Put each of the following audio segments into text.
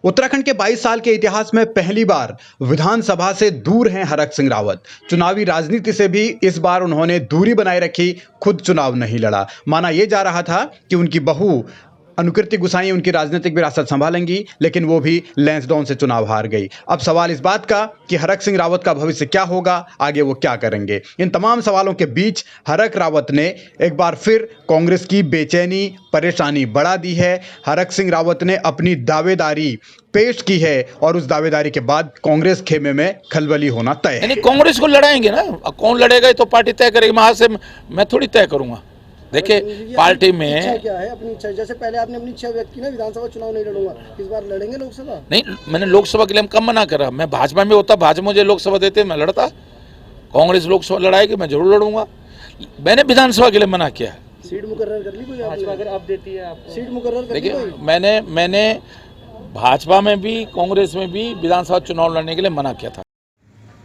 उत्तराखंड के 22 साल के इतिहास में पहली बार विधानसभा से दूर हैं हरक सिंह रावत। चुनावी राजनीति से भी इस बार उन्होंने दूरी बनाए रखी, खुद चुनाव नहीं लड़ा। माना यह जा रहा था कि उनकी बहू अनुकृति गुसाई उनकी राजनीतिक विरासत संभालेंगी, लेकिन वो भी लैंसडाउन से चुनाव हार गई। अब सवाल इस बात का कि हरक सिंह रावत का भविष्य क्या होगा, आगे वो क्या करेंगे। इन तमाम सवालों के बीच हरक रावत ने एक बार फिर कांग्रेस की बेचैनी, परेशानी बढ़ा दी है। हरक सिंह रावत ने अपनी दावेदारी पेश की है और उस दावेदारी के बाद कांग्रेस खेमे में खलबली होना तय है। कांग्रेस को लड़ाएंगे ना, कौन लड़ेगा तो पार्टी तय करेगी। वहां से मैं थोड़ी तय करूंगा। देखिए पार्टी में इच्छा क्या है, अपनी इच्छा, जैसे पहले आपने अपनी इच्छा व्यक्त की ना, विधानसभा चुनाव नहीं लड़ूंगा, इस बार लड़ेंगे लोकसभा? नहीं, मैंने लोकसभा के लिए कम मना करा। मैं भाजपा में होता, भाजपा मुझे लोकसभा देते, मैं लड़ता। कांग्रेस लोकसभा लड़ाएगी, मैं जरूर लड़ूंगा। मैंने विधानसभा के लिए मना किया। सीट मुकर्रर कर ली कोई? भाजपा अगर अब देती है आपको सीट मुकर्रर कर ली? देखिए मैंने भाजपा में भी कांग्रेस में भी विधानसभा चुनाव लड़ने के लिए मना किया था।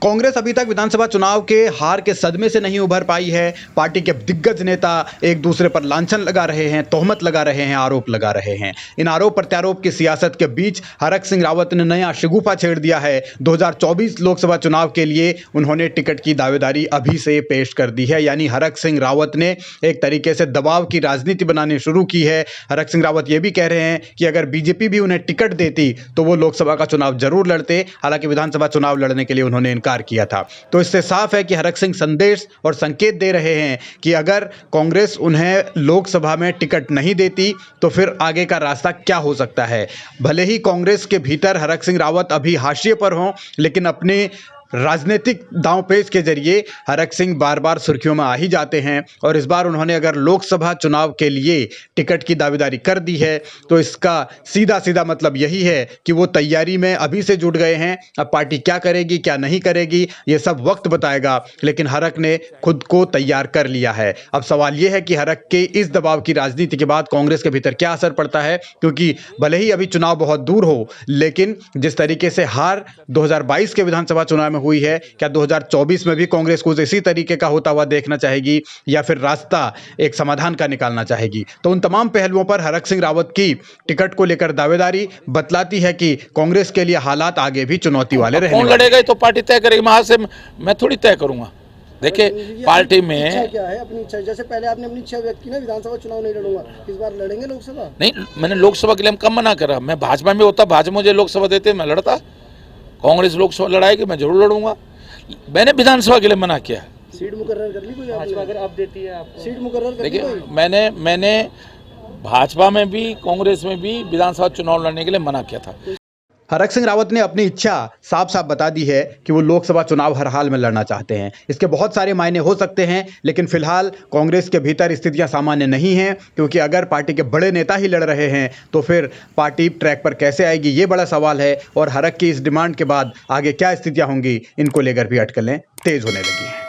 कांग्रेस अभी तक विधानसभा चुनाव के हार के सदमे से नहीं उभर पाई है। पार्टी के दिग्गज नेता एक दूसरे पर लांछन लगा रहे हैं, तोहमत लगा रहे हैं, आरोप लगा रहे हैं। इन आरोप प्रत्यारोप की सियासत के बीच हरक सिंह रावत ने नया शगुफा छेड़ दिया है। 2024 लोकसभा चुनाव के लिए उन्होंने टिकट की दावेदारी अभी से पेश कर दी है। यानी हरक सिंह रावत ने एक तरीके से दबाव की राजनीति बनानी शुरू की है। हरक सिंह रावत ये भी कह रहे हैं कि अगर बीजेपी भी उन्हें टिकट देती तो वो लोकसभा का चुनाव जरूर लड़ते। हालांकि विधानसभा चुनाव लड़ने के लिए उन्होंने इनकार किया था। तो इससे साफ है कि हरक सिंह संदेश और संकेत दे रहे हैं कि अगर कांग्रेस उन्हें लोकसभा में टिकट नहीं देती तो फिर आगे का रास्ता क्या हो सकता है। भले ही कांग्रेस के भीतर हरक सिंह रावत अभी हाशिए पर हों, लेकिन अपने राजनीतिक दांवपेच के जरिए हरक सिंह बार बार सुर्खियों में आ ही जाते हैं। और इस बार उन्होंने अगर लोकसभा चुनाव के लिए टिकट की दावेदारी कर दी है तो इसका सीधा सीधा मतलब यही है कि वो तैयारी में अभी से जुट गए हैं। अब पार्टी क्या करेगी क्या नहीं करेगी ये सब वक्त बताएगा, लेकिन हरक ने खुद को तैयार कर लिया है। अब सवाल यह है कि हरक के इस दबाव की राजनीति के बाद कांग्रेस के भीतर क्या असर पड़ता है, क्योंकि भले ही अभी चुनाव बहुत दूर हो, लेकिन जिस तरीके से हार 2022 के विधानसभा चुनाव में हुई है, क्या 2024 में भी कांग्रेस को इसी तरीके का होता हुआ देखना चाहेगी या फिर रास्ता एक समाधान का निकालना चाहेगी। तो उन तमाम पहलुओं पर हरक सिंह रावत की टिकट को लेकर दावेदारी बतलाती है कि कांग्रेस के लिए हालात आगे भी चुनौती वाले रहेंगे। कौन लड़ेगा तो पार्टी तय करेगी। वहां से मैं थोड़ी तय करूंगा। देखिए पार्टी में इच्छा क्या है, अपनी इच्छा, जैसे पहले आपने अपनी इच्छा व्यक्त की ना, विधानसभा चुनाव नहीं लड़ूंगा, इस बार लड़ेंगे लोकसभा? नहीं, मैंने लोकसभा के लिए कम मना करा। मैं भाजपा में होता, भाजपा मुझे लोकसभा देते, मैं लड़ता। कांग्रेस लोकसभा लड़ाएगी, मैं जरूर लड़ूंगा। मैंने विधानसभा के लिए मना किया। सीट मुकर्रर कर ली कोई? भाजपा अगर अब देती है आपको सीट मुकर्रर कर ली? देखिए मैंने भाजपा में भी कांग्रेस में भी विधानसभा चुनाव लड़ने के लिए मना किया था। हरक सिंह रावत ने अपनी इच्छा साफ साफ बता दी है कि वो लोकसभा चुनाव हर हाल में लड़ना चाहते हैं। इसके बहुत सारे मायने हो सकते हैं, लेकिन फिलहाल कांग्रेस के भीतर स्थितियां सामान्य नहीं हैं, क्योंकि अगर पार्टी के बड़े नेता ही लड़ रहे हैं तो फिर पार्टी ट्रैक पर कैसे आएगी, ये बड़ा सवाल है। और हरक की इस डिमांड के बाद आगे क्या स्थितियां होंगी, इनको लेकर भी अटकलें तेज होने लगी हैं।